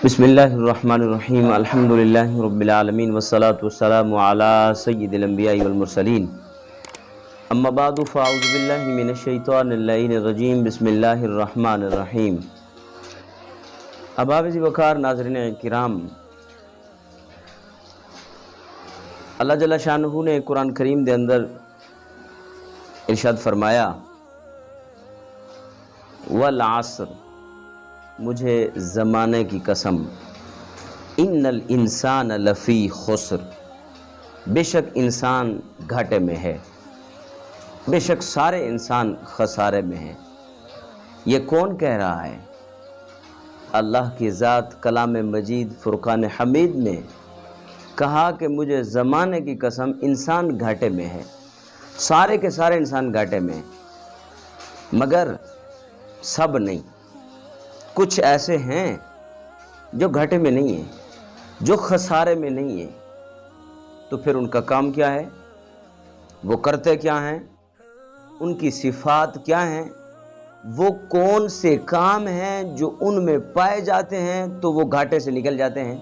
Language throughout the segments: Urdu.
بسم اللہ الرحمن الرحیم الحمدللہ رب العالمین والصلاة والسلام علی سید الانبیاء والمرسلین اما بعد فاعوذ باللہ من الشیطان اللعین الرجیم بسم اللہ الرحمن الرحیم۔ احباب وقار ناظرین کرام، اللہ جل شانہ نے قرآن کریم دے اندر ارشاد فرمایا والعصر، مجھے زمانے کی قسم، ان الانسان لفی خسر، بے شک انسان گھاٹے میں ہے، بے شک سارے انسان خسارے میں ہیں۔ یہ کون کہہ رہا ہے؟ اللہ کی ذات کلام مجید فرقان حمید میں کہا کہ مجھے زمانے کی قسم انسان گھاٹے میں ہے، سارے کے سارے انسان گھاٹے میں ہیں، مگر سب نہیں۔ کچھ ایسے ہیں جو گھاٹے میں نہیں ہیں، جو خسارے میں نہیں ہیں۔ تو پھر ان کا کام کیا ہے؟ وہ کرتے کیا ہیں؟ ان کی صفات کیا ہیں؟ وہ کون سے کام ہیں جو ان میں پائے جاتے ہیں تو وہ گھاٹے سے نکل جاتے ہیں؟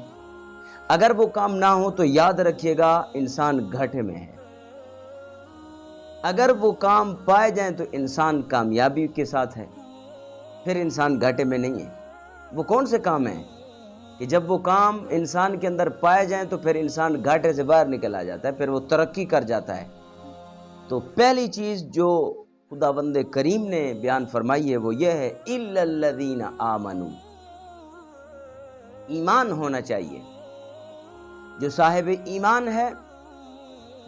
اگر وہ کام نہ ہو تو یاد رکھیے گا انسان گھاٹے میں ہے۔ اگر وہ کام پائے جائیں تو انسان کامیابی کے ساتھ ہے، پھر انسان گھاٹے میں نہیں ہے۔ وہ کون سے کام ہیں کہ جب وہ کام انسان کے اندر پائے جائیں تو پھر انسان گھاٹے سے باہر نکل آ جاتا ہے، پھر وہ ترقی کر جاتا ہے؟ تو پہلی چیز جو خداوند کریم نے بیان فرمائی ہے وہ یہ ہے اِلَّا الَّذِينَ آمَنُوا، ایمان ہونا چاہیے۔ جو صاحب ایمان ہے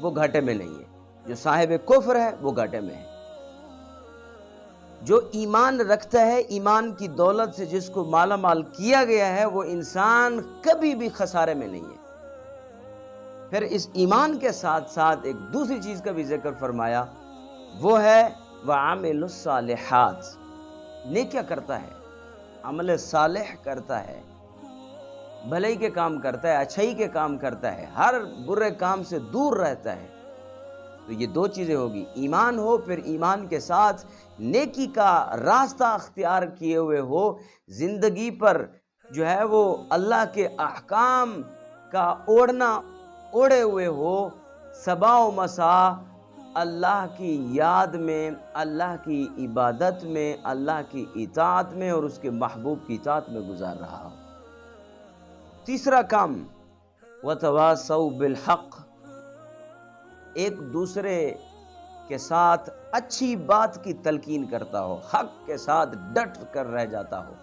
وہ گھاٹے میں نہیں ہے، جو صاحب کفر ہے وہ گھاٹے میں ہے۔ جو ایمان رکھتا ہے، ایمان کی دولت سے جس کو مالا مال کیا گیا ہے، وہ انسان کبھی بھی خسارے میں نہیں ہے۔ پھر اس ایمان کے ساتھ ساتھ ایک دوسری چیز کا بھی ذکر فرمایا، وہ ہے وَعَمِلُ الصَّالِحَاتِ، نیکیاں کرتا ہے، عمل صالح کرتا ہے، بھلائی کے کام کرتا ہے، اچھائی کے کام کرتا ہے، ہر برے کام سے دور رہتا ہے۔ تو یہ دو چیزیں ہوگی، ایمان ہو، پھر ایمان کے ساتھ نیکی کا راستہ اختیار کیے ہوئے ہو، زندگی پر جو ہے وہ اللہ کے احکام کا اوڑھے ہوئے ہو، صبح و مساء اللہ کی یاد میں، اللہ کی عبادت میں، اللہ کی اطاعت میں اور اس کے محبوب کی اطاعت میں گزار رہا ہو۔ تیسرا کام وَتَوَاصَوْا بِالْحَقِّ، ایک دوسرے کے ساتھ اچھی بات کی تلقین کرتا ہو، حق کے ساتھ ڈٹ کر رہ جاتا ہو۔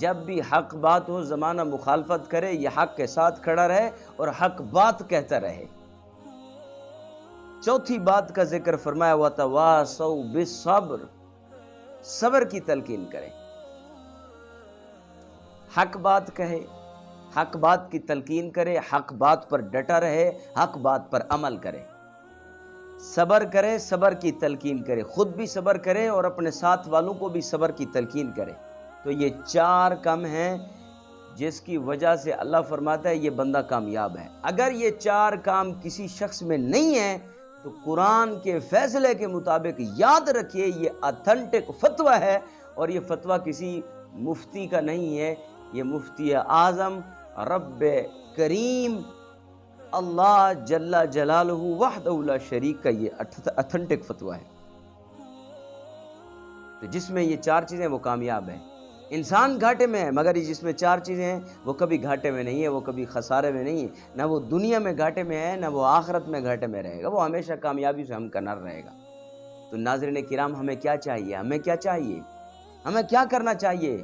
جب بھی حق بات ہو، زمانہ مخالفت کرے، یہ حق کے ساتھ کھڑا رہے اور حق بات کہتا رہے۔ چوتھی بات کا ذکر فرمایا وَتَوَاصَوْا بِالصَّبْرِ، صبر کی تلقین کرے، حق بات کہے، حق بات کی تلقین کرے، حق بات پر ڈٹا رہے، حق بات پر عمل کرے، صبر کرے، صبر کی تلقین کرے، خود بھی صبر کرے اور اپنے ساتھ والوں کو بھی صبر کی تلقین کرے۔ تو یہ چار کام ہیں جس کی وجہ سے اللہ فرماتا ہے یہ بندہ کامیاب ہے۔ اگر یہ چار کام کسی شخص میں نہیں ہیں تو قرآن کے فیصلے کے مطابق یاد رکھیے یہ اتھنٹک فتویٰ ہے، اور یہ فتویٰ کسی مفتی کا نہیں ہے، یہ مفتی اعظم رب کریم اللہ جل جلالہ وحدہ لا شریک کا یہ اتھنٹک فتویٰ ہے۔ تو جس میں یہ چار چیزیں وہ کامیاب ہے۔ انسان گھاٹے میں ہے، مگر جس میں چار چیزیں ہیں وہ کبھی گھاٹے میں نہیں ہے، وہ کبھی خسارے میں نہیں ہے، نہ وہ دنیا میں گھاٹے میں ہے، نہ وہ آخرت میں گھاٹے میں رہے گا، وہ ہمیشہ کامیابی سے ہمکنار رہے گا۔ تو ناظرین کرام، ہمیں کیا چاہیے؟ ہمیں کیا چاہیے؟ ہمیں کیا کرنا چاہیے؟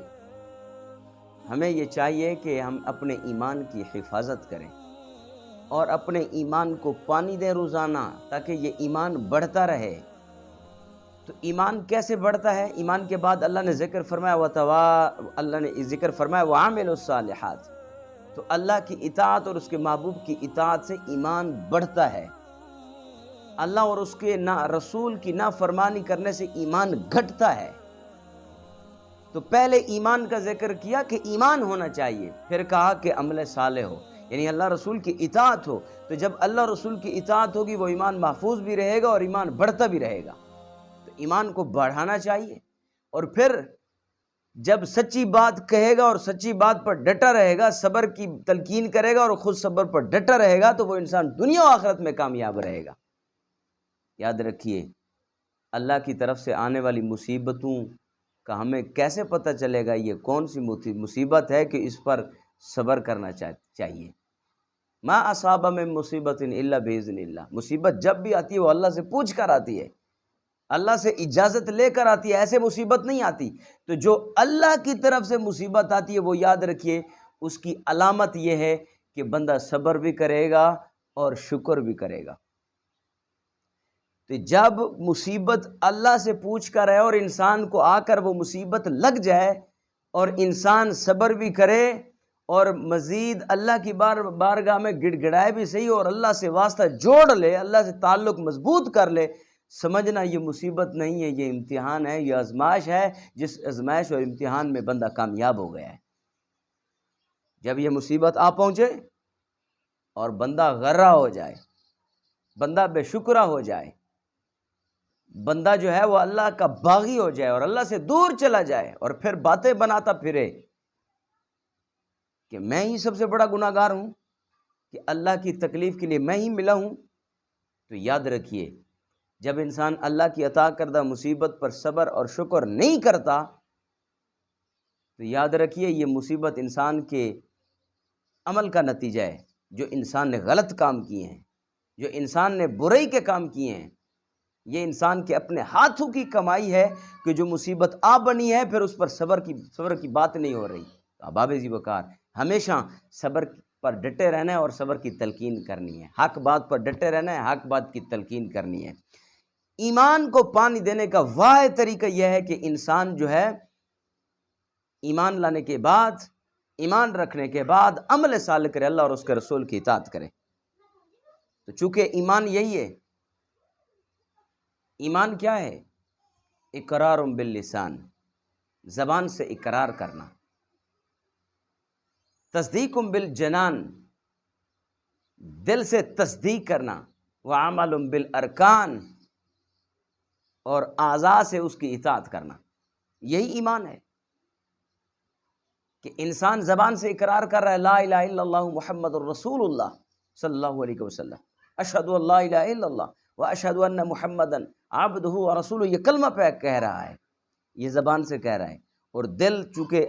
ہمیں یہ چاہیے کہ ہم اپنے ایمان کی حفاظت کریں اور اپنے ایمان کو پانی دیں روزانہ، تاکہ یہ ایمان بڑھتا رہے۔ تو ایمان کیسے بڑھتا ہے؟ ایمان کے بعد اللہ نے ذکر فرمایا وَعَمِلُوا الصَّالِحَاتِ، تو اللہ کی اطاعت اور اس کے محبوب کی اطاعت سے ایمان بڑھتا ہے۔ اللہ اور اس کے رسول کی نافرمانی کرنے سے ایمان گھٹتا ہے۔ تو پہلے ایمان کا ذکر کیا کہ ایمان ہونا چاہیے، پھر کہا کہ عمل صالح ہو، یعنی اللہ رسول کی اطاعت ہو۔ تو جب اللہ رسول کی اطاعت ہوگی وہ ایمان محفوظ بھی رہے گا اور ایمان بڑھتا بھی رہے گا۔ تو ایمان کو بڑھانا چاہیے، اور پھر جب سچی بات کہے گا اور سچی بات پر ڈٹا رہے گا، صبر کی تلقین کرے گا اور خود صبر پر ڈٹا رہے گا، تو وہ انسان دنیا و آخرت میں کامیاب رہے گا۔ یاد رکھیے، اللہ کی طرف سے آنے والی مصیبتوں کا ہمیں کیسے پتہ چلے گا یہ کون سی مصیبت ہے کہ اس پر صبر کرنا چاہیے۔ ما اصاب من مصیبت الا باذن اللہ، مصیبت جب بھی آتی ہے وہ اللہ سے پوچھ کر آتی ہے، اللہ سے اجازت لے کر آتی ہے، ایسے مصیبت نہیں آتی۔ تو جو اللہ کی طرف سے مصیبت آتی ہے وہ یاد رکھیے اس کی علامت یہ ہے کہ بندہ صبر بھی کرے گا اور شکر بھی کرے گا۔ تو جب مصیبت اللہ سے پوچھ کر ہے اور انسان کو آ کر وہ مصیبت لگ جائے اور انسان صبر بھی کرے اور مزید اللہ کی بارگاہ میں گڑ گڑائے بھی صحیح اور اللہ سے واسطہ جوڑ لے، اللہ سے تعلق مضبوط کر لے، سمجھنا یہ مصیبت نہیں ہے، یہ امتحان ہے، یہ آزمائش ہے، جس آزمائش اور امتحان میں بندہ کامیاب ہو گیا ہے۔ جب یہ مصیبت آ پہنچے اور بندہ غرہ ہو جائے، بندہ بے شکرہ ہو جائے، بندہ جو ہے وہ اللہ کا باغی ہو جائے اور اللہ سے دور چلا جائے اور پھر باتیں بناتا پھرے کہ میں ہی سب سے بڑا گناہگار ہوں، کہ اللہ کی تکلیف کے لیے میں ہی ملا ہوں، تو یاد رکھیے جب انسان اللہ کی عطا کردہ مصیبت پر صبر اور شکر نہیں کرتا تو یاد رکھیے یہ مصیبت انسان کے عمل کا نتیجہ ہے، جو انسان نے غلط کام کیے ہیں، جو انسان نے برائی کے کام کیے ہیں، یہ انسان کے اپنے ہاتھوں کی کمائی ہے کہ جو مصیبت آ بنی ہے پھر اس پر صبر کی بات نہیں ہو رہی۔ احباب ذی وقار، ہمیشہ صبر پر ڈٹے رہنا ہے اور صبر کی تلقین کرنی ہے، حق بات پر ڈٹے رہنا ہے، حق بات کی تلقین کرنی ہے۔ ایمان کو پانی دینے کا واحد طریقہ یہ ہے کہ انسان جو ہے ایمان لانے کے بعد، ایمان رکھنے کے بعد عمل صالح کرے، اللہ اور اس کے رسول کی اطاعت کرے۔ تو چونکہ ایمان یہی ہے، ایمان کیا ہے؟ اقرار باللسان، زبان سے اقرار کرنا، تصدیق بالجنان، دل سے تصدیق کرنا، وعمل بالارکان، اور اعضاء سے اس کی اطاعت کرنا۔ یہی ایمان ہے کہ انسان زبان سے اقرار کر رہا ہے لا الہ الا اللہ محمد الرسول اللہ صلی اللہ علیہ وسلم، اشہد ان لا الہ الا اللہ واشہد ان محمدا عبدہ ورسولہ، یہ کلمہ پہ کہہ رہا ہے، یہ زبان سے کہہ رہا ہے، اور دل چونکہ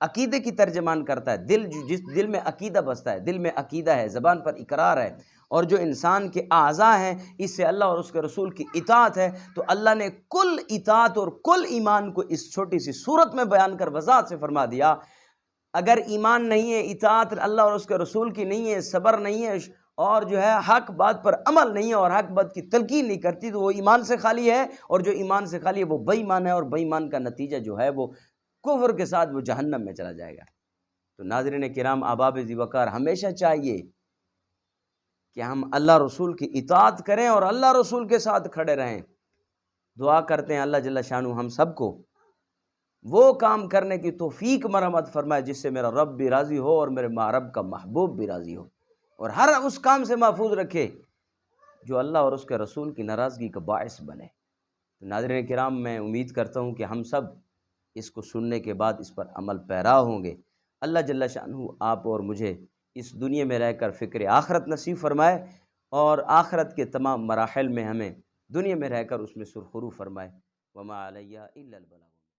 عقیدے کی ترجمان کرتا ہے، دل جس دل میں عقیدہ بستا ہے، دل میں عقیدہ ہے، زبان پر اقرار ہے، اور جو انسان کے اعضاء ہیں اس سے اللہ اور اس کے رسول کی اطاعت ہے، تو اللہ نے کل اطاعت اور کل ایمان کو اس چھوٹی سی صورت میں بیان کر وضاحت سے فرما دیا۔ اگر ایمان نہیں ہے، اطاعت اللہ اور اس کے رسول کی نہیں ہے، صبر نہیں ہے، اور جو ہے حق بات پر عمل نہیں ہے اور حق بات کی تلقین نہیں کرتی، تو وہ ایمان سے خالی ہے، اور جو ایمان سے خالی ہے وہ بے ایمان ہے، اور بے ایمان کا نتیجہ جو ہے وہ کفر کے ساتھ وہ جہنم میں چلا جائے گا۔ تو ناظرین کرام، احباب ذی وقار، ہمیشہ چاہیے کہ ہم اللہ رسول کی اطاعت کریں اور اللہ رسول کے ساتھ کھڑے رہیں۔ دعا کرتے ہیں اللہ جل شانہ ہم سب کو وہ کام کرنے کی توفیق مرحمت فرمائے جس سے میرا رب بھی راضی ہو اور میرے رب کا محبوب بھی راضی ہو، اور ہر اس کام سے محفوظ رکھے جو اللہ اور اس کے رسول کی ناراضگی کا باعث بنے۔ تو ناظرین کرام، میں امید کرتا ہوں کہ ہم سب اس کو سننے کے بعد اس پر عمل پیرا ہوں گے۔ اللہ جل شانہ آپ اور مجھے اس دنیا میں رہ کر فکر آخرت نصیب فرمائے، اور آخرت کے تمام مراحل میں ہمیں دنیا میں رہ کر اس میں سرخرو فرمائے۔ وما علیہ الا البلاغ۔